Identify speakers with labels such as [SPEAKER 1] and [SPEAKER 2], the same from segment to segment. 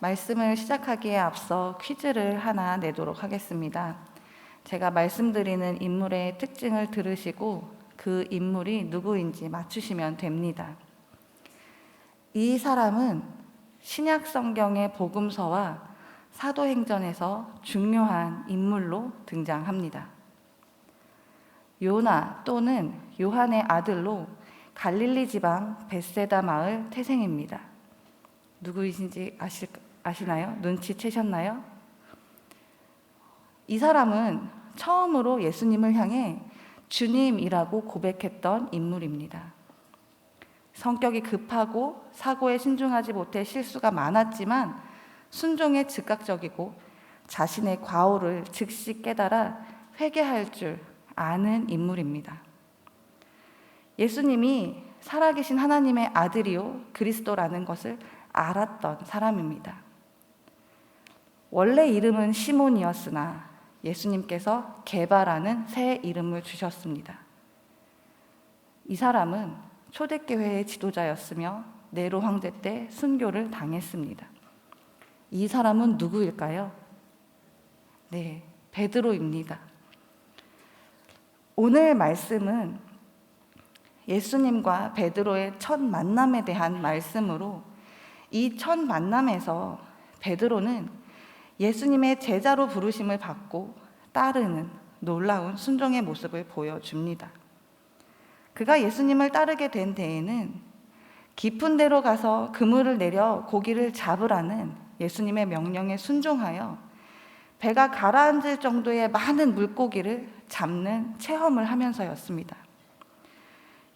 [SPEAKER 1] 말씀을 시작하기에 앞서 퀴즈를 하나 내도록 하겠습니다. 제가 말씀드리는 인물의 특징을 들으시고 그 인물이 누구인지 맞추시면 됩니다. 이 사람은 신약 성경의 복음서와 사도행전에서 중요한 인물로 등장합니다. 요나 또는 요한의 아들로 갈릴리 지방 벳세다 마을 태생입니다. 누구이신지 아시나요? 눈치채셨나요? 이 사람은 처음으로 예수님을 향해 주님이라고 고백했던 인물입니다. 성격이 급하고 사고에 신중하지 못해 실수가 많았지만 순종에 즉각적이고 자신의 과오를 즉시 깨달아 회개할 줄 아는 인물입니다. 예수님이 살아계신 하나님의 아들이요 그리스도라는 것을 알았던 사람입니다. 원래 이름은 시몬이었으나 예수님께서 게바라는 새 이름을 주셨습니다. 이 사람은 초대교회의 지도자였으며 네로 황제 때 순교를 당했습니다. 이 사람은 누구일까요? 네, 베드로입니다. 오늘 말씀은 예수님과 베드로의 첫 만남에 대한 말씀으로 이 첫 만남에서 베드로는 예수님의 제자로 부르심을 받고 따르는 놀라운 순종의 모습을 보여줍니다. 그가 예수님을 따르게 된 데에는 깊은 데로 가서 그물을 내려 고기를 잡으라는 예수님의 명령에 순종하여 배가 가라앉을 정도의 많은 물고기를 잡는 체험을 하면서였습니다.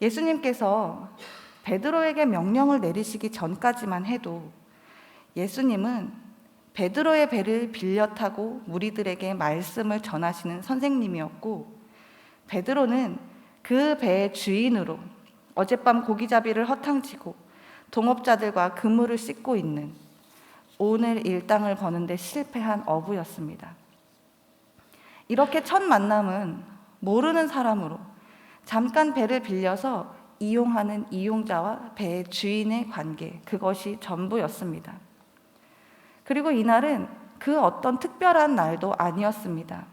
[SPEAKER 1] 예수님께서 베드로에게 명령을 내리시기 전까지만 해도 예수님은 베드로의 배를 빌려 타고 무리들에게 말씀을 전하시는 선생님이었고, 베드로는 그 배의 주인으로 어젯밤 고기잡이를 허탕치고 동업자들과 그물을 씻고 있는 오늘 일당을 버는데 실패한 어부였습니다. 이렇게 첫 만남은 모르는 사람으로 잠깐 배를 빌려서 이용하는 이용자와 배의 주인의 관계, 그것이 전부였습니다. 그리고 이날은 그 어떤 특별한 날도 아니었습니다.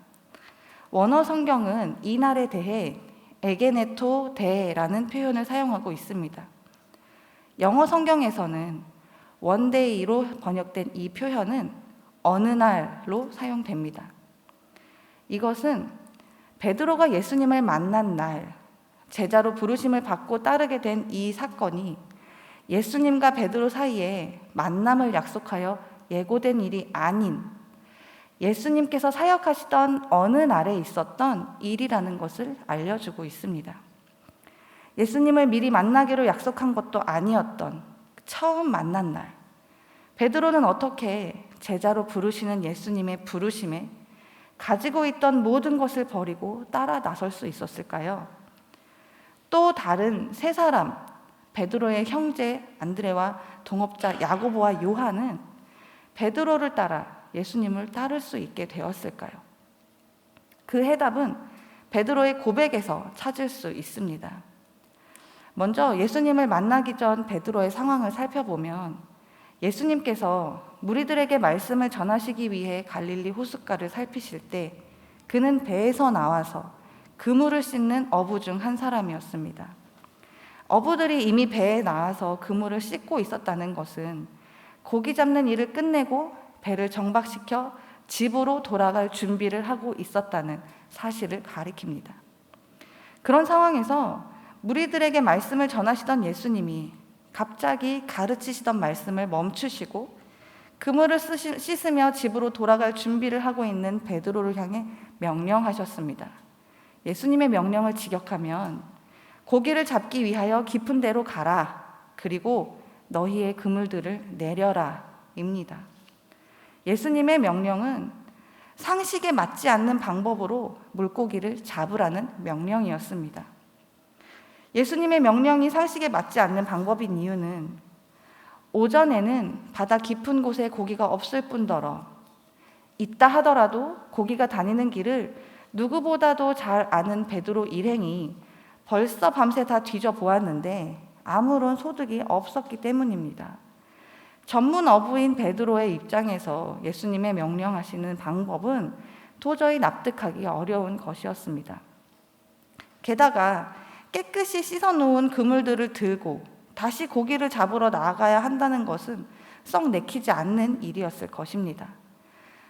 [SPEAKER 1] 원어 성경은 이 날에 대해 에게네토 데라는 표현을 사용하고 있습니다. 영어 성경에서는 원데이로 번역된 이 표현은 어느 날로 사용됩니다. 이것은 베드로가 예수님을 만난 날, 제자로 부르심을 받고 따르게 된 이 사건이 예수님과 베드로 사이에 만남을 약속하여 예고된 일이 아닌 예수님께서 사역하시던 어느 날에 있었던 일이라는 것을 알려주고 있습니다. 예수님을 미리 만나기로 약속한 것도 아니었던 처음 만난 날, 베드로는 어떻게 제자로 부르시는 예수님의 부르심에 가지고 있던 모든 것을 버리고 따라 나설 수 있었을까요? 또 다른 세 사람, 베드로의 형제 안드레와 동업자 야고보와 요한은 베드로를 따라 예수님을 따를 수 있게 되었을까요? 그 해답은 베드로의 고백에서 찾을 수 있습니다. 먼저 예수님을 만나기 전 베드로의 상황을 살펴보면 예수님께서 무리들에게 말씀을 전하시기 위해 갈릴리 호숫가를 살피실 때 그는 배에서 나와서 그물을 씻는 어부 중 한 사람이었습니다. 어부들이 이미 배에 나와서 그물을 씻고 있었다는 것은 고기 잡는 일을 끝내고 배를 정박시켜 집으로 돌아갈 준비를 하고 있었다는 사실을 가리킵니다. 그런 상황에서 무리들에게 말씀을 전하시던 예수님이 갑자기 가르치시던 말씀을 멈추시고 그물을 씻으며 집으로 돌아갈 준비를 하고 있는 베드로를 향해 명령하셨습니다. 예수님의 명령을 직역하면 고기를 잡기 위하여 깊은 데로 가라, 그리고 너희의 그물들을 내려라 입니다. 예수님의 명령은 상식에 맞지 않는 방법으로 물고기를 잡으라는 명령이었습니다. 예수님의 명령이 상식에 맞지 않는 방법인 이유는 오전에는 바다 깊은 곳에 고기가 없을 뿐더러 있다 하더라도 고기가 다니는 길을 누구보다도 잘 아는 베드로 일행이 벌써 밤새 다 뒤져보았는데 아무런 소득이 없었기 때문입니다. 전문 어부인 베드로의 입장에서 예수님의 명령하시는 방법은 도저히 납득하기 어려운 것이었습니다. 게다가 깨끗이 씻어놓은 그물들을 들고 다시 고기를 잡으러 나아가야 한다는 것은 썩 내키지 않는 일이었을 것입니다.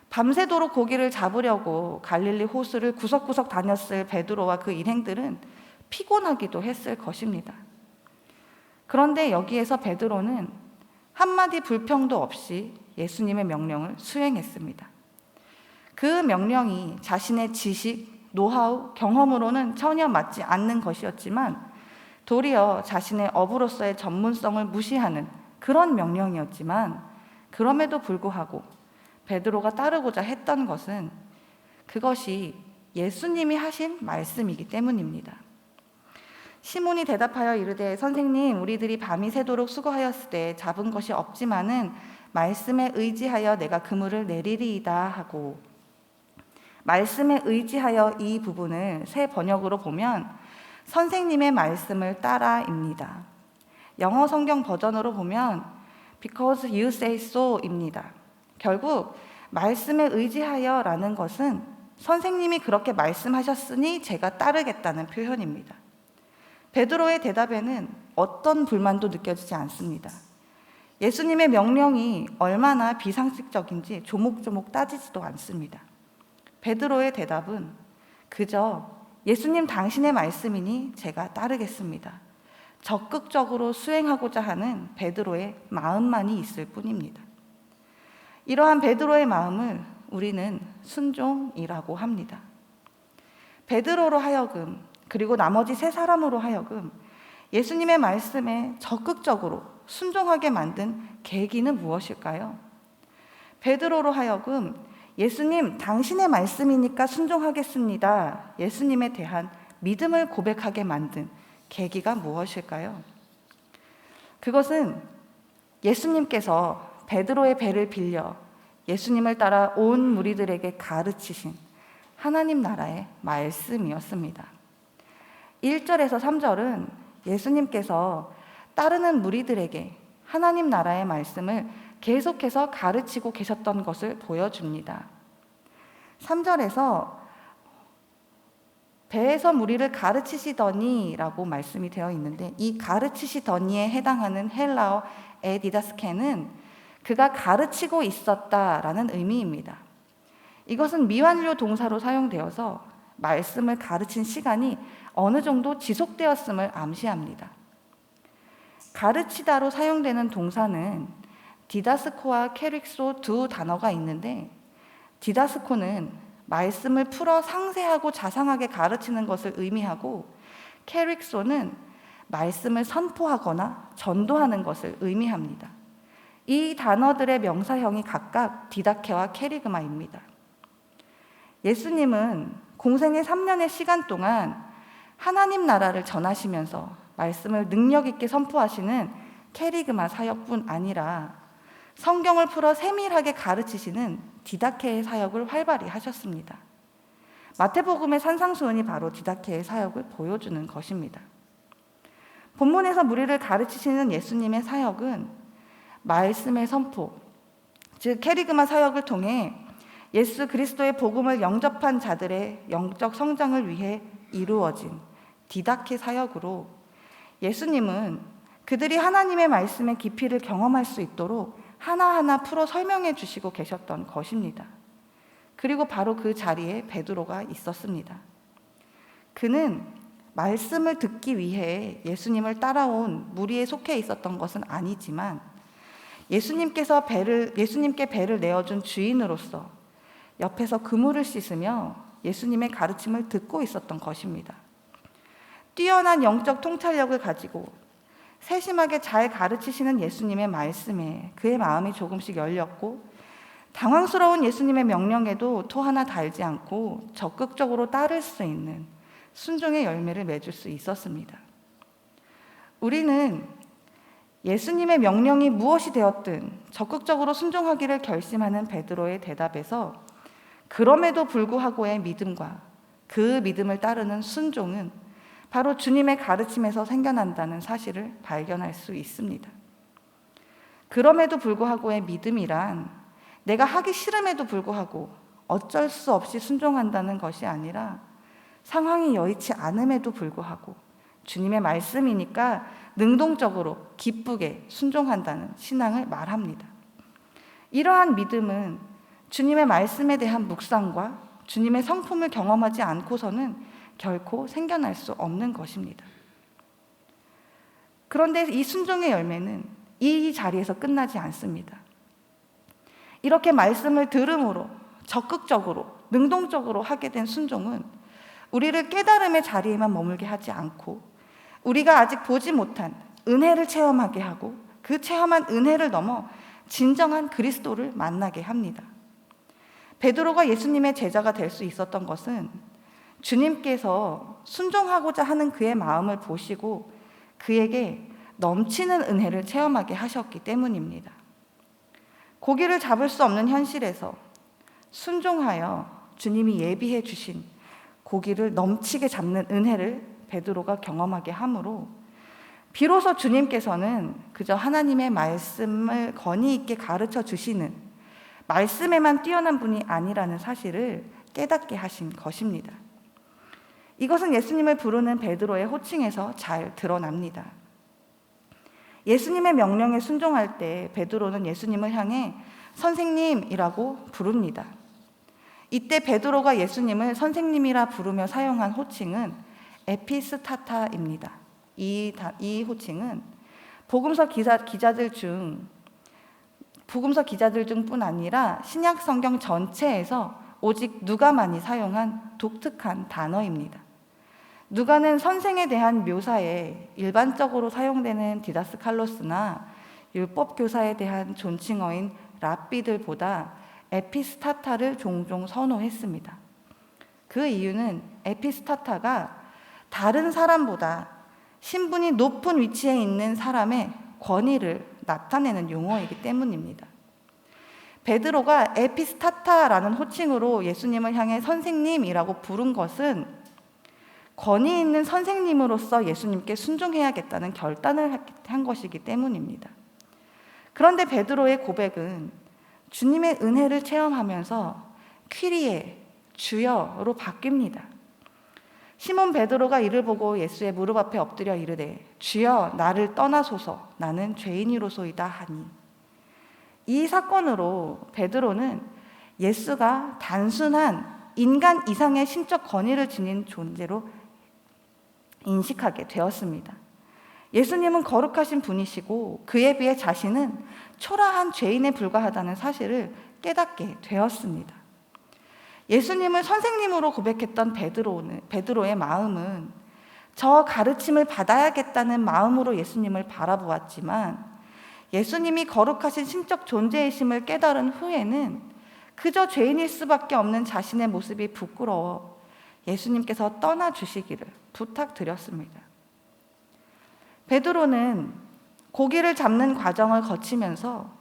[SPEAKER 1] 밤새도록 고기를 잡으려고 갈릴리 호수를 구석구석 다녔을 베드로와 그 일행들은 피곤하기도 했을 것입니다. 그런데 여기에서 베드로는 한마디 불평도 없이 예수님의 명령을 수행했습니다. 그 명령이 자신의 지식, 노하우, 경험으로는 전혀 맞지 않는 것이었지만 도리어 자신의 어부로서의 전문성을 무시하는 그런 명령이었지만 그럼에도 불구하고 베드로가 따르고자 했던 것은 그것이 예수님이 하신 말씀이기 때문입니다. 시몬이 대답하여 이르되 선생님 우리들이 밤이 새도록 수고하였을 때 잡은 것이 없지만은 말씀에 의지하여 내가 그물을 내리리이다 하고, 말씀에 의지하여 이 부분을 새 번역으로 보면 선생님의 말씀을 따라입니다. 영어 성경 버전으로 보면 because you say so입니다. 결국 말씀에 의지하여 라는 것은 선생님이 그렇게 말씀하셨으니 제가 따르겠다는 표현입니다. 베드로의 대답에는 어떤 불만도 느껴지지 않습니다. 예수님의 명령이 얼마나 비상식적인지 조목조목 따지지도 않습니다. 베드로의 대답은 그저 예수님 당신의 말씀이니 제가 따르겠습니다. 적극적으로 수행하고자 하는 베드로의 마음만이 있을 뿐입니다. 이러한 베드로의 마음을 우리는 순종이라고 합니다. 베드로로 하여금 그리고 나머지 세 사람으로 하여금 예수님의 말씀에 적극적으로 순종하게 만든 계기는 무엇일까요? 베드로로 하여금 예수님 당신의 말씀이니까 순종하겠습니다. 예수님에 대한 믿음을 고백하게 만든 계기가 무엇일까요? 그것은 예수님께서 베드로의 배를 빌려 예수님을 따라 온 무리들에게 가르치신 하나님 나라의 말씀이었습니다. 1절에서 3절은 예수님께서 따르는 무리들에게 하나님 나라의 말씀을 계속해서 가르치고 계셨던 것을 보여줍니다. 3절에서 배에서 무리를 가르치시더니 라고 말씀이 되어 있는데 이 가르치시더니에 해당하는 헬라어 에디다스케는 그가 가르치고 있었다라는 의미입니다. 이것은 미완료 동사로 사용되어서 말씀을 가르친 시간이 어느 정도 지속되었음을 암시합니다. 가르치다로 사용되는 동사는 디다스코와 케릭소 두 단어가 있는데 디다스코는 말씀을 풀어 상세하고 자상하게 가르치는 것을 의미하고 케릭소는 말씀을 선포하거나 전도하는 것을 의미합니다. 이 단어들의 명사형이 각각 디다케와 케리그마입니다. 예수님은 공생의 3년의 시간 동안 하나님 나라를 전하시면서 말씀을 능력 있게 선포하시는 케리그마 사역뿐 아니라 성경을 풀어 세밀하게 가르치시는 디다케의 사역을 활발히 하셨습니다. 마태복음의 산상수훈이 바로 디다케의 사역을 보여주는 것입니다. 본문에서 무리를 가르치시는 예수님의 사역은 말씀의 선포, 즉 케리그마 사역을 통해 예수 그리스도의 복음을 영접한 자들의 영적 성장을 위해 이루어진 디다케 사역으로 예수님은 그들이 하나님의 말씀의 깊이를 경험할 수 있도록 하나하나 풀어 설명해 주시고 계셨던 것입니다. 그리고 바로 그 자리에 베드로가 있었습니다. 그는 말씀을 듣기 위해 예수님을 따라온 무리에 속해 있었던 것은 아니지만 예수님께 배를 내어준 주인으로서 옆에서 그물을 씻으며 예수님의 가르침을 듣고 있었던 것입니다. 뛰어난 영적 통찰력을 가지고 세심하게 잘 가르치시는 예수님의 말씀에 그의 마음이 조금씩 열렸고 당황스러운 예수님의 명령에도 토 하나 달지 않고 적극적으로 따를 수 있는 순종의 열매를 맺을 수 있었습니다. 우리는 예수님의 명령이 무엇이 되었든 적극적으로 순종하기를 결심하는 베드로의 대답에서 그럼에도 불구하고의 믿음과 그 믿음을 따르는 순종은 바로 주님의 가르침에서 생겨난다는 사실을 발견할 수 있습니다. 그럼에도 불구하고의 믿음이란 내가 하기 싫음에도 불구하고 어쩔 수 없이 순종한다는 것이 아니라 상황이 여의치 않음에도 불구하고 주님의 말씀이니까 능동적으로 기쁘게 순종한다는 신앙을 말합니다. 이러한 믿음은 주님의 말씀에 대한 묵상과 주님의 성품을 경험하지 않고서는 결코 생겨날 수 없는 것입니다. 그런데 이 순종의 열매는 이 자리에서 끝나지 않습니다. 이렇게 말씀을 들음으로 적극적으로 능동적으로 하게 된 순종은 우리를 깨달음의 자리에만 머물게 하지 않고 우리가 아직 보지 못한 은혜를 체험하게 하고 그 체험한 은혜를 넘어 진정한 그리스도를 만나게 합니다. 베드로가 예수님의 제자가 될 수 있었던 것은 주님께서 순종하고자 하는 그의 마음을 보시고 그에게 넘치는 은혜를 체험하게 하셨기 때문입니다. 고기를 잡을 수 없는 현실에서 순종하여 주님이 예비해 주신 고기를 넘치게 잡는 은혜를 베드로가 경험하게 하므로 비로소 주님께서는 그저 하나님의 말씀을 권위 있게 가르쳐 주시는 말씀에만 뛰어난 분이 아니라는 사실을 깨닫게 하신 것입니다. 이것은 예수님을 부르는 베드로의 호칭에서 잘 드러납니다. 예수님의 명령에 순종할 때 베드로는 예수님을 향해 선생님이라고 부릅니다. 이때 베드로가 예수님을 선생님이라 부르며 사용한 호칭은 에피스타타입니다. 이 호칭은 복음서 기자들 중뿐 아니라 신약 성경 전체에서 오직 누가만이 사용한 독특한 단어입니다. 누가는 선생에 대한 묘사에 일반적으로 사용되는 디다스칼로스나 율법 교사에 대한 존칭어인 랍비들보다 에피스타타를 종종 선호했습니다. 그 이유는 에피스타타가 다른 사람보다 신분이 높은 위치에 있는 사람의 권위를 나타내는 용어이기 때문입니다. 베드로가 에피스타타라는 호칭으로 예수님을 향해 선생님이라고 부른 것은 권위 있는 선생님으로서 예수님께 순종해야겠다는 결단을 한 것이기 때문입니다. 그런데 베드로의 고백은 주님의 은혜를 체험하면서 퀴리에 주여로 바뀝니다. 시몬 베드로가 이를 보고 예수의 무릎 앞에 엎드려 이르되 주여 나를 떠나소서 나는 죄인이로소이다 하니 이 사건으로 베드로는 예수가 단순한 인간 이상의 신적 권위를 지닌 존재로 인식하게 되었습니다. 예수님은 거룩하신 분이시고 그에 비해 자신은 초라한 죄인에 불과하다는 사실을 깨닫게 되었습니다. 예수님을 선생님으로 고백했던 베드로의 마음은 저 가르침을 받아야겠다는 마음으로 예수님을 바라보았지만 예수님이 거룩하신 신적 존재이심을 깨달은 후에는 그저 죄인일 수밖에 없는 자신의 모습이 부끄러워 예수님께서 떠나주시기를 부탁드렸습니다. 베드로는 고기를 잡는 과정을 거치면서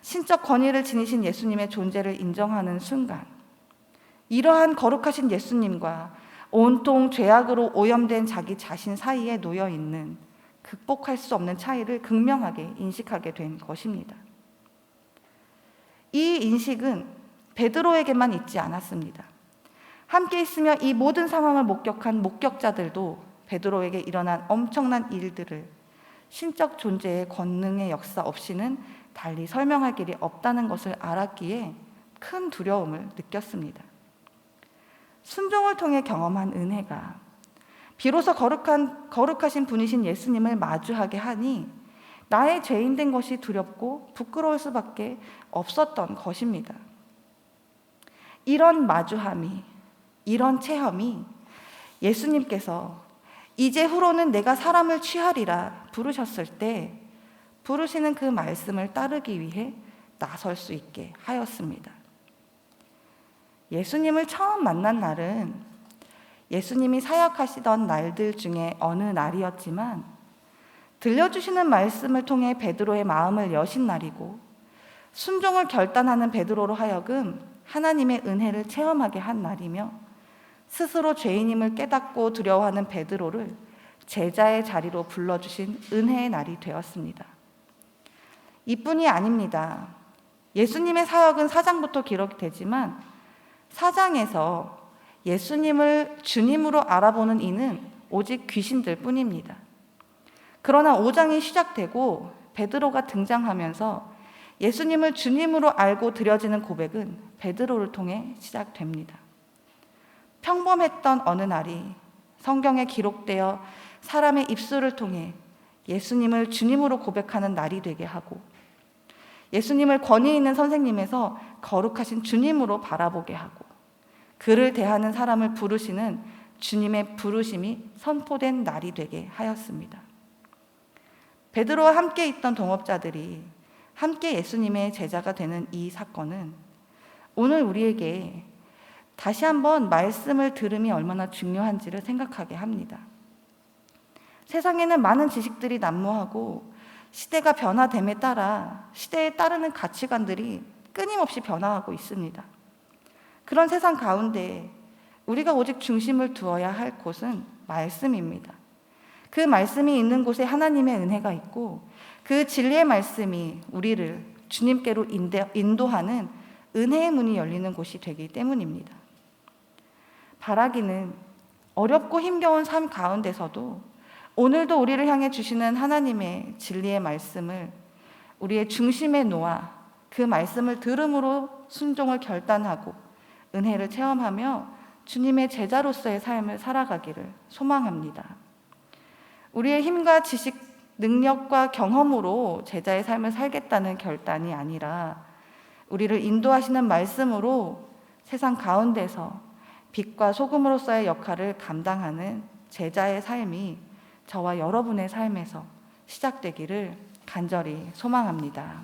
[SPEAKER 1] 신적 권위를 지니신 예수님의 존재를 인정하는 순간 이러한 거룩하신 예수님과 온통 죄악으로 오염된 자기 자신 사이에 놓여 있는 극복할 수 없는 차이를 극명하게 인식하게 된 것입니다. 이 인식은 베드로에게만 있지 않았습니다. 함께 있으며 이 모든 상황을 목격한 목격자들도 베드로에게 일어난 엄청난 일들을 신적 존재의 권능의 역사 없이는 달리 설명할 길이 없다는 것을 알았기에 큰 두려움을 느꼈습니다. 순종을 통해 경험한 은혜가 비로소 거룩하신 분이신 예수님을 마주하게 하니 나의 죄인된 것이 두렵고 부끄러울 수밖에 없었던 것입니다. 이런 마주함이, 이런 체험이 예수님께서 이제 후로는 내가 사람을 취하리라 부르셨을 때 부르시는 그 말씀을 따르기 위해 나설 수 있게 하였습니다. 예수님을 처음 만난 날은 예수님이 사역하시던 날들 중에 어느 날이었지만 들려주시는 말씀을 통해 베드로의 마음을 여신 날이고 순종을 결단하는 베드로로 하여금 하나님의 은혜를 체험하게 한 날이며 스스로 죄인임을 깨닫고 두려워하는 베드로를 제자의 자리로 불러주신 은혜의 날이 되었습니다. 이뿐이 아닙니다. 예수님의 사역은 4장부터 기록되지만 4장에서 예수님을 주님으로 알아보는 이는 오직 귀신들 뿐입니다. 그러나 5장이 시작되고 베드로가 등장하면서 예수님을 주님으로 알고 드려지는 고백은 베드로를 통해 시작됩니다. 평범했던 어느 날이 성경에 기록되어 사람의 입술을 통해 예수님을 주님으로 고백하는 날이 되게 하고, 예수님을 권위 있는 선생님에서 거룩하신 주님으로 바라보게 하고, 그를 대하는 사람을 부르시는 주님의 부르심이 선포된 날이 되게 하였습니다. 베드로와 함께 있던 동업자들이 함께 예수님의 제자가 되는 이 사건은 오늘 우리에게 다시 한번 말씀을 들음이 얼마나 중요한지를 생각하게 합니다. 세상에는 많은 지식들이 난무하고 시대가 변화됨에 따라 시대에 따르는 가치관들이 끊임없이 변화하고 있습니다. 그런 세상 가운데 우리가 오직 중심을 두어야 할 곳은 말씀입니다. 그 말씀이 있는 곳에 하나님의 은혜가 있고 그 진리의 말씀이 우리를 주님께로 인도하는 은혜의 문이 열리는 곳이 되기 때문입니다. 바라기는 어렵고 힘겨운 삶 가운데서도 오늘도 우리를 향해 주시는 하나님의 진리의 말씀을 우리의 중심에 놓아 그 말씀을 들음으로 순종을 결단하고 은혜를 체험하며 주님의 제자로서의 삶을 살아가기를 소망합니다. 우리의 힘과 지식, 능력과 경험으로 제자의 삶을 살겠다는 결단이 아니라 우리를 인도하시는 말씀으로 세상 가운데서 빛과 소금으로서의 역할을 감당하는 제자의 삶이 저와 여러분의 삶에서 시작되기를 간절히 소망합니다.